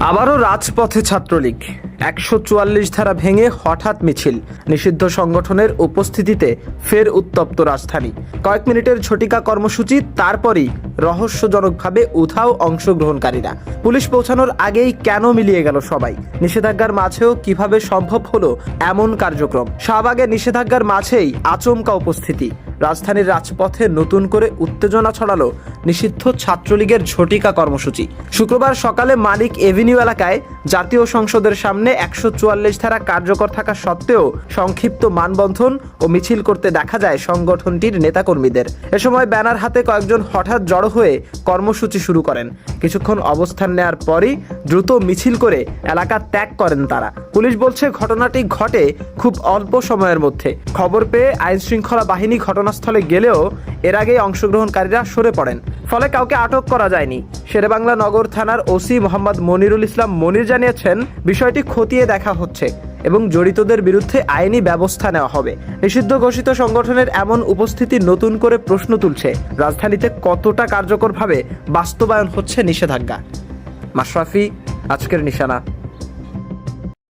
আবারও রাজপথে ছাত্রলীগ ১৪৪ ধারা ভেঙে হঠাৎ মিছিল, নিষিদ্ধ সংগঠনের উপস্থিতিতে ফের উত্তপ্ত রাজধানী। কয়েক মিনিটের ঝটিকা কর্মসূচি, তারপরই রহস্যজনকভাবে উধাও অংশগ্রহণকারীরা। পুলিশ পৌঁছানোর আগেই কেন মিলিয়ে গেল সবাই? নিষেধাজ্ঞার মাঝেও কিভাবে সম্ভব হলো এমন কার্যক্রম? শাহবাগে নিষেধাজ্ঞার মাঝেই আচমকা উপস্থিতি। রাজধানীর রাজপথে নতুন করে উত্তেজনা ছড়ালো নিষিদ্ধ ছাত্রলীগের ঝটিকা কর্মসূচি। শুক্রবার সকালে মালিক এভিনিউ এলাকায় জাতীয় সংসদের সামনে ১৪৪ ধারা কার্যকর থাকা সত্ত্বেও সংক্ষিপ্ত মানবন্ধন ও মিছিল করতে দেখা যায় সংগঠনটির নেতাকর্মীদের। এ সময় ব্যানার হাতে কয়েকজন হঠাৎ জড়ো হয়ে কর্মসূচি শুরু করেন। কিছুক্ষণ অবস্থান নেয়ার পরই দ্রুত মিছিল করে এলাকা ত্যাগ করেন তারা। পুলিশ বলছে ঘটনাটি ঘটে খুব অল্প সময়ের মধ্যে। খবর পেয়ে আইনশৃঙ্খলা বাহিনী ঘটনাস্থলে গেলেও এর আগেই অংশগ্রহণকারীরা সরে পড়েন, ফলে কাউকে আটক করা যায়নি। শেরেবাংলা নগর থানার ওসি মোহাম্মদ মনিরুল ইসলাম মনির জানিয়েছেন, বিষয়টি খতিয়ে দেখা হচ্ছে এবং জড়িতদের বিরুদ্ধে আইনি ব্যবস্থা নেওয়া হবে। নিষিদ্ধ ঘোষিত সংগঠনের এমন উপস্থিতি নতুন করে প্রশ্ন তুলছে, রাজধানীতে কতটা কার্যকরভাবে বাস্তবায়ন হচ্ছে নিষেধাজ্ঞা। মাশরাফি, আজকের নিশানা।